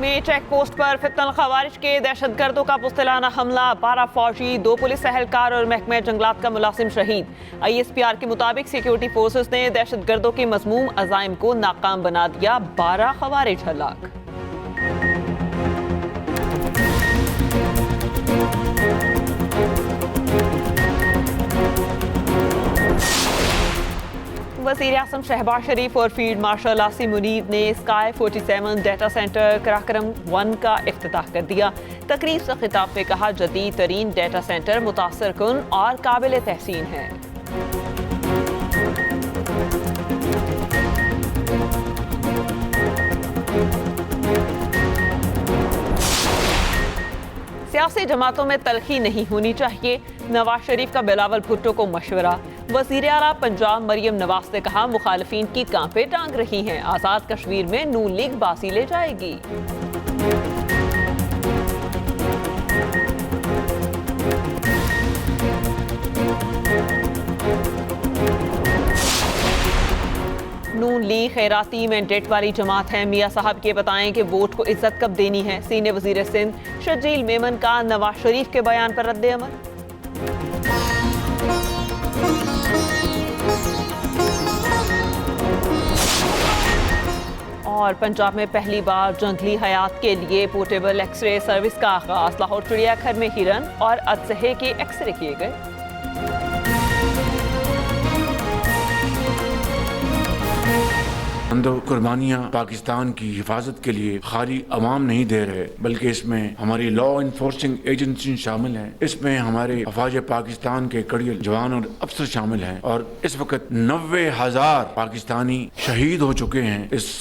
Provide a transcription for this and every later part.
में check post पर फितनल खवारिज के दहशतगर्दों का पुस्तलाना हमला, 12 फौजी, 2 पुलिस एहलकार और महकमे जंगलात का मुलाजिम शहीद। ISPR के मुताबिक सिक्योरिटी फोर्सेस ने दहशतगर्दों के मज़मूम अज़ाइम को नाकाम बना दिया, 12 खवारिज हलाक। वज़ीर आज़म शहबाज शरीफ और फील्ड मार्शल आसिम मुनीर ने स्काई 47 डेटा सेंटर कराक्रम 1 का इफ्तिताह कर दिया। तकरीब से खिताब में कहा, जदीद तरीन डेटा सेंटर मुतासर कुन और काबिल तहसीन है। सियासी जमातों में तलखी नहीं होनी चाहिए, नवाज शरीफ का बिलावल भुट्टो को मशवरा। वज़ीर आला पंजाब मरियम नवाज ने कहा, मुखालिफिन की कांपे टांग रही हैं, आज़ाद कश्मीर में नून लीग बासी ले जाएगी। नून लीग खैराती मैंडेट वाली जमात है, मियाँ साहब ये बताएं कि वोट को इज्जत कब देनी है। सीनियर वज़ीर सिंध शजील मेमन का नवाज शरीफ के बयान पर रद्द अमल। और पंजाब में पहली बार जंगली हयात के लिए पोर्टेबल एक्सरे सर्विस का आगाज, लाहौर चिड़ियाघर में हिरन और अजसहे के एक्सरे किए गए। दो कुर्बानियाँ पाकिस्तान की हिफाजत के लिए खाली अवाम नहीं दे रहे, बल्कि इसमें हमारी लॉ इन्फोर्सिंग एजेंसी शामिल हैं, इसमें हमारे अफवाज पाकिस्तान के कड़ियल जवान और अफसर शामिल हैं और इस वक्त 90,000 पाकिस्तानी शहीद हो चुके हैं इस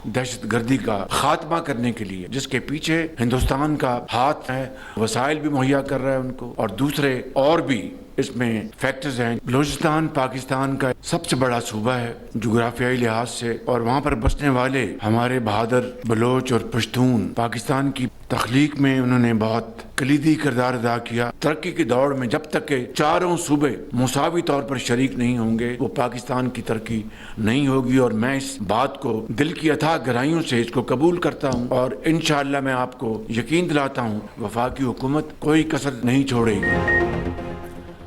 दहशतगर्दी का खात्मा करने के लिए, जिसके पीछे हिंदुस्तान का हाथ है, वसाइल भी मुहैया कर रहा है उनको और दूसरे और भी इसमें फैक्टर्स हैं। बलूचिस्तान पाकिस्तान का सबसे बड़ा सूबा है जोग्राफियाई लिहाज से और वहाँ पर बसने वाले हमारे बहादुर बलोच और पश्तून पाकिस्तान की तख्लीक में उन्होंने बहुत कलीदी किरदार अदा किया। तरक्की की दौड़ में जब तक के चारों सूबे मुसावी तौर पर शरीक नहीं होंगे वो पाकिस्तान की तरक्की नहीं होगी और मैं इस बात को दिल की अथाह गहराइयों से इसको कबूल करता हूँ और इंशाअल्लाह मैं आपको यकीन दिलाता हूँ वफाकी हुकूमत कोई कसर नहीं छोड़ेगी।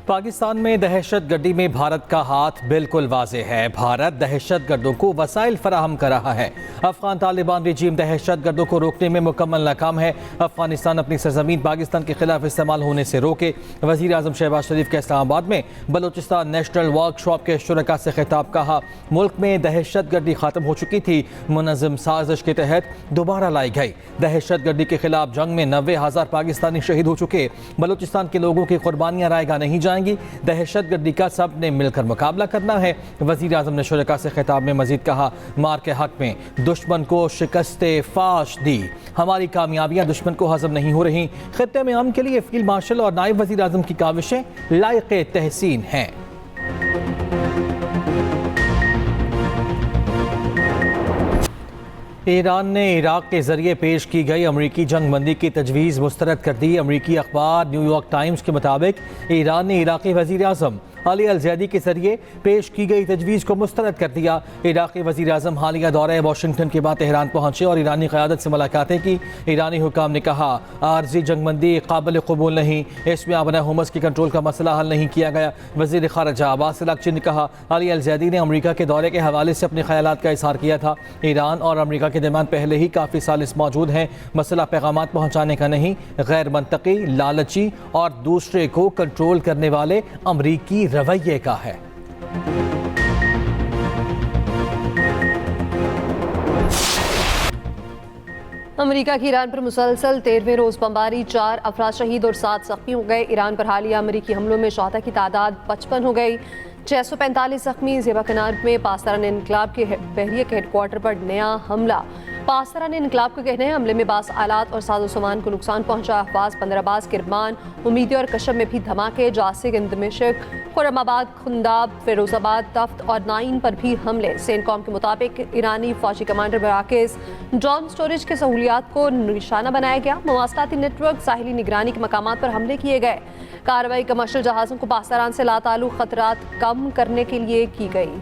पाकिस्तान में दहशतगर्दी में भारत का हाथ बिल्कुल वाज़े है। भारत दहशतगर्दों को वसाइल फराहम कर रहा है। अफगान तालिबान रजीम दहशतगर्दों को रोकने में मुकम्मल नाकाम है। अफगानिस्तान अपनी सरजमीन पाकिस्तान के खिलाफ इस्तेमाल होने से रोके। वज़ीर आज़म शहबाज शरीफ के इस्लामाबाद में बलूचिस्तान नेशनल वर्कशॉप के शुरका से खिताब, कहा मुल्क में दहशतगर्दी ख़त्म हो चुकी थी, मुनज़्ज़म साजिश के तहत दोबारा लाई गई। दहशतगर्दी के खिलाफ जंग में 90,000 पाकिस्तानी शहीद हो चुके। बलूचिस्तान के लोगों की कुर्बानियाँ रायगा नहीं जाएंगी। दहशतगर्दी का सब ने मिलकर मुकाबला करना है। वज़ीर आज़म ने शुरका से खिताब में मजीद कहा, मार के हक में दुश्मन को शिकस्ते फाश दी, हमारी कामयाबियां दुश्मन को हजम नहीं हो रही। खित्ते में अमन के लिए फील्ड मार्शल और नायब वज़ीर आज़म की काविशें लायक़े तहसीन हैं। ईरान ने इराक के जरिए पेश की गई अमरीकी जंगबंदी की तजवीज़ मुस्तरद कर दी। अमरीकी अखबार न्यूयॉर्क टाइम्स के मुताबिक ईरान ने इराक़ी वज़ीर आज़म अली अल ज़ैदी के जरिए पेश की गई तजवीज़ को मुस्तरद कर दिया। इराक़ी वज़ीर आज़म हालिया दौरे वाशिंगटन के बाद तेहरान पहुँचे और ईरानी क़यादत से मुलाकातें की। ईरानी हुकाम ने कहा, आर्जी जंगबंदी काबिल कबूल नहीं, इसमें अपना हुमस की कंट्रोल का मसला हल नहीं किया गया। वज़ीर ख़ारिजा अब्बास अराग़ची ने कहा, अली अल ज़ैदी ने अमरीका के दौरे के हवाले से अपने ख़यालात का इज़हार किया था। ईरान और अमरीका के दरमियान पहले ही काफ़ी सालिस मौजूद हैं। मसला पैगामात पहुँचाने का नहीं, गैर मंतकी, लालची और दूसरे को कंट्रोल करने वाले अमरीकी रवैये का है। अमेरिका की ईरान पर मुसलसल 13वें रोज़ बमबारी, 4 अफराद शहीद और 7 ज़ख्मी हो गए। ईरान पर हालिया अमेरिकी हमलों में शोहदा की तादाद 55 हो गई। 645 ज़ख्मी। ज़ेबा कनार में पासदारान इनकलाब के बहरिया के हेडक्वार्टर पर नया हमला। पासदारान इनकलाब का कहना है हमले में बास आलात और साजो सामान को नुकसान पहुंचा। अहवाज, बंदराबाज, किरमान, उम्मीदी और कशम में भी धमाके। जासी, दमिश्क, खुर्रमाबाद, खुंदाब, फिरोजाबाद, तफ्त और नाइन पर भी हमले। सेनकॉम के मुताबिक ईरानी फौजी कमांडर मराकज़ ड्रोन स्टोरेज के सहूलियात को निशाना बनाया गया। मवासलाती नेटवर्क, साहिली निगरानी के मकामात पर हमले किए गए। कार्रवाई कमर्शियल जहाज़ों को पासदारान से लाताल्लुक़ खतरात कम करने के लिए की गई।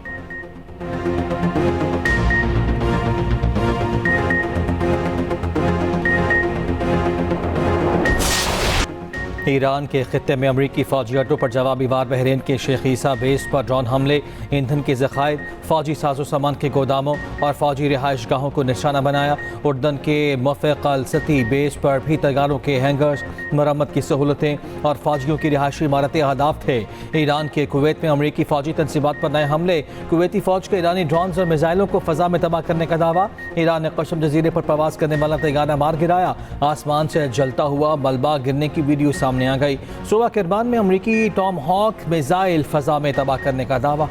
ईरान के खित्ते में अमरीकी फौजी अड्डों पर जवाबी वार। बहरीन के शेख ईसा बेस पर ड्रोन हमले, ईंधन के ज़खायर, फौजी साजो सामान के गोदामों और फौजी रिहाइश गाहों को निशाना बनाया। उर्दन के मुफ़क़ अल सती बेस पर भी तैयारों के हैंगर्स, मरम्मत की सहूलतें और फौजियों की रिहायशी इमारतें अहदाफ थे। ईरान के कुवैत में अमरीकी फौजी तनसीबात पर नए हमले, कुवैती फौज के ईरानी ड्रोन्स और मिसाइलों को फ़ज़ा में तबाह करने का दावा। ईरान ने कशम जजीरे पर प्रवास करने वाला तैयारा मार गिराया। आसमान से जलता हुआ मलबा गिरने की वीडियो सामने आ गई। सूबा किरमान में अमरीकी टॉम हॉक मिसाइल फ़ज़ा में तबाह करने का दावा।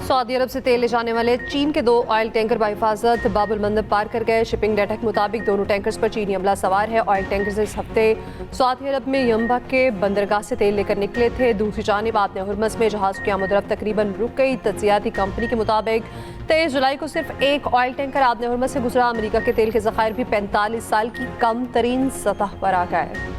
सऊदी अरब से तेल ले जाने वाले चीन के 2 ऑयल टैंकर बाहिफाजत बाबुल मंदब पार कर गए। शिपिंग डाटा के मुताबिक दोनों टैंकर्स पर चीनी अमला सवार है। ऑयल टैंकर्स इस हफ्ते सऊदी अरब में यम्बा के बंदरगाह से तेल लेकर निकले थे। दूसरी जानिब आबने हुर्मस में जहाज़ की आमद-ओ-रफ्त तकरीबन रुक गई। तज्जियाती कंपनी के मुताबिक 23 जुलाई को सिर्फ एक ऑयल टैंकर आबने हुर्मस से गुजरा। अमरीका के तेल के ज़खायर भी 45 साल की कम तरीन सतह पर आ गए।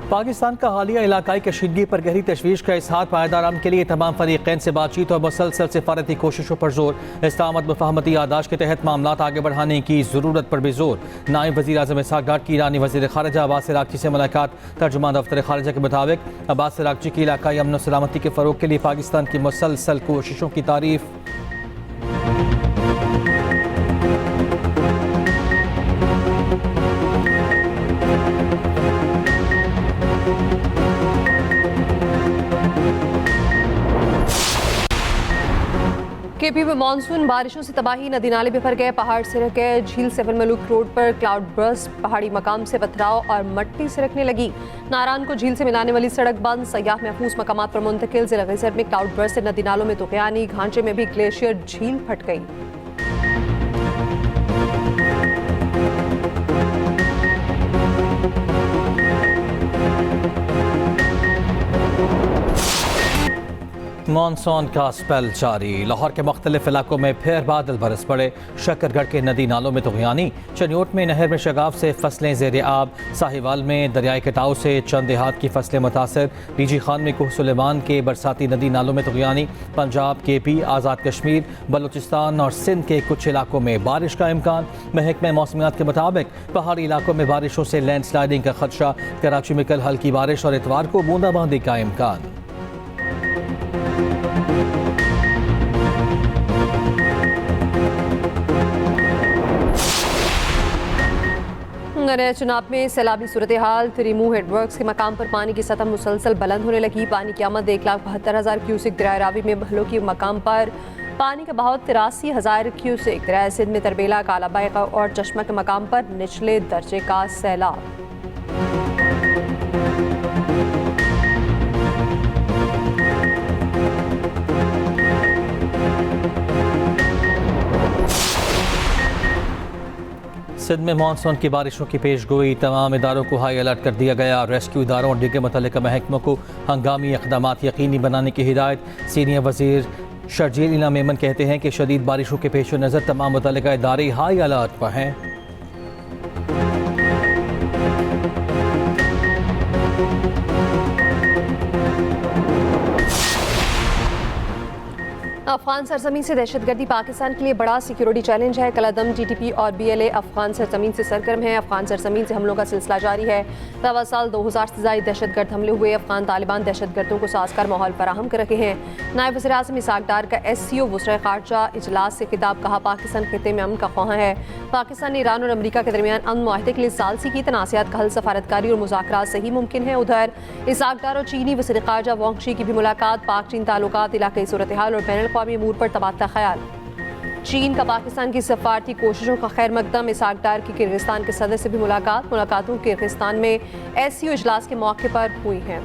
पाकिस्तान का हालिया इलाकाई कशीदगी पर गहरी तशवीश का इजहार। पायदार अमन के लिए तमाम फरीक़ैन से बातचीत और मुसलसल सिफारती कोशिशों पर जोर। इस्तामत मुफाहमती यादाश्त के तहत मामलात आगे बढ़ाने की ज़रूरत पर भी जोर। नायब वज़ीर आज़म इसहाक़ डार की ईरानी वज़ीर ख़ारिजा अब्बास अराग़ची से मुलाकात। तर्जुमान दफ्तर ख़ारिजा के मुताबिक अब्बास अराग़ची की इलाकाई अमन और सलामती के फ़रोग़ के लिए पाकिस्तान की मुसलसल कोशिशों की तारीफ़। केपी में मानसून बारिशों से तबाही, नदी नाले बिखर गए, पहाड़ सिरक गए। झील सेवन मलूक रोड पर क्लाउड बर्स्ट, पहाड़ी मकाम से पथराव और मट्टी सिरकने लगी। नारान को झील से मिलाने वाली सड़क बंद, सयाह महफूज मकामात पर मुंतकिल। जिला गजर में क्लाउड बर्स्ट से नदी नालों में तुग़यानी, घांचे में भी ग्लेशियर झील फट गई। मानसून का स्पेल जारी। लाहौर के मुख्तलिफ इलाकों में फिर बादल बरस पड़े। शकरगढ़ के नदी नालों में तुग़यानी, चनियोट में नहर में शगाफ से फसलें ज़ेर आब, साहिवाल में दरियाई कटाव से चंद देहात की फसलें मुतासर। डीजी खान में कोह सुलेमान के बरसाती नदी नालों में तुग़यानी। पंजाब, KP, आज़ाद कश्मीर, बलूचिस्तान और सिंध के कुछ इलाकों में बारिश का इम्कान। महकमा मौसमियात के मुताबिक पहाड़ी इलाकों में बारिशों से लैंडस्लाइडिंग का खदशा। कराची में कल हल्की बारिश और इतवार को बूंदाबांदी का इम्कान। चुनाव में सैलाबी सूरत हाल। त्रिमू हेडवर्क्स के मकाम पर पानी की सतह मुसलसल बुलंद होने लगी। पानी की आमद 1,72,000 क्यूसिक। दरिया रावी में बहलों की मकाम पर पानी का बहाव 83,000 क्यूसिक। दरिया सिंध में तरबेला, कालाबाग और चश्मा के मकाम पर निचले दर्जे का सैलाब। सिंध में मानसून की बारिशों की पेशगोई। तमाम इदारों को हाई अलर्ट कर दिया गया। रेस्क्यू इदारों और दीगर मुतल्लिका महकमों को हंगामी इक़दामात यकीनी बनाने की हिदायत। सीनियर वज़ीर शर्जील इना मेमन कहते हैं कि शदीद बारिशों के पेश नज़र तमाम मुतल्लिका इदारे हाई अलर्ट पर हैं। अफगान सरजमीन से दहशतगर्दी पाकिस्तान के लिए बड़ा सिक्योरिटी चैलेंज है। कलअदम TTP और BLA अफगान सरजमीन से सरगर्म है। अफगान सरजमीन से हमलों का सिलसिला जारी है। रवा साल 2000 से ज़ायद दहशतगर्द हमले हुए। अफगान तालिबान दहशतगर्दों को साजगार माहौल फराहम कर रहे हैं। नायब वज़ीर आज़म इसहाक़ डार का SCO वज़ीर ख़ारजा इजलास से खिताब। कहा, पाकिस्तान खित्ते में अमन का ख्वाह है। पाकिस्तान ने ईरान और अमरीका के दरमियान अमन मुआहदे के लिए सालसी की तनाज़ात का हल सफारतकारी और मुज़ाकरात से ही मुमकिन है। उधर इसहाक़ डार और चीनी वज़ीर ख़ारजा वांग शी की भी मुलाकात। पाक चीन ताल्लुकात, इलाक़ाई सूरत हाल और बैनुल अक़वामी अमूर पर तबादला ख्याल। चीन का पाकिस्तान की सफारती कोशिशों का खैर मकदम। इसहाक़ डार की किर्गिस्तान के सदर से भी मुलाकातों किर्गिस्तान में SCO इजलास के मौके पर हुई हैं।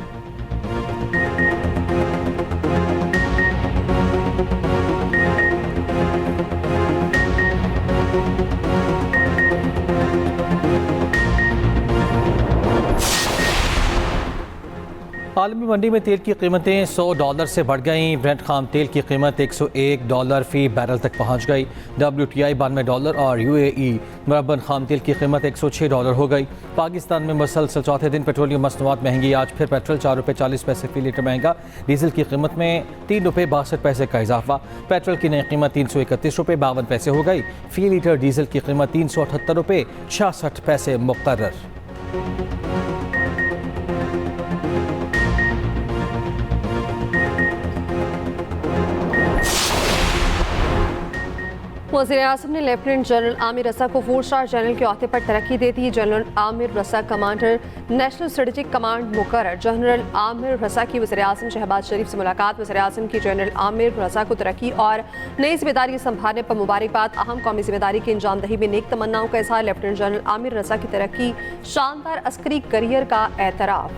आलमी मंडी में तेल की कीमतें $100 से बढ़ गईं। ब्रेंट खाम तेल की कीमत $101 फी बैरल तक पहुंच गई। WTI $92 और UAE मुरब्बन खाम तेल की कीमत $106 हो गई। पाकिस्तान में मुसलसल चौथे दिन पेट्रोलियम मसनूआत महंगी। आज फिर पेट्रोल ₹4.40 फी लीटर महंगा। डीजल की कीमत में ₹3.62 का इजाफा। पेट्रोल की नई कीमत ₹331.52 हो गई। फी लीटर डीजल की कीमत ₹378.66 मुकर्रर। वज़ीर-ए-आज़म ने लेफ्टिनेंट जनरल आमिर रज़ा को 4 स्टार जनरल के ओहदे पर तरक्की दे दी। जनरल आमिर रज़ा कमांडर नेशनल स्ट्रेटेजिक कमांड मुकर्रर। जनरल आमिर रज़ा की वज़ीर-ए-आज़म शहबाज शरीफ से मुलाकात। वज़ीर-ए-आज़म की जनरल आमिर रज़ा को तरक्की और नई जिम्मेदारी संभालने पर मुबारकबाद। अहम कौमी जिम्मेदारी की अंजामदही में नेक तमन्नाओं का इज़हार। लेफ्टिनेंट जनरल आमिर रज़ा की तरक्की शानदार अस्करी करियर का एतराफ़।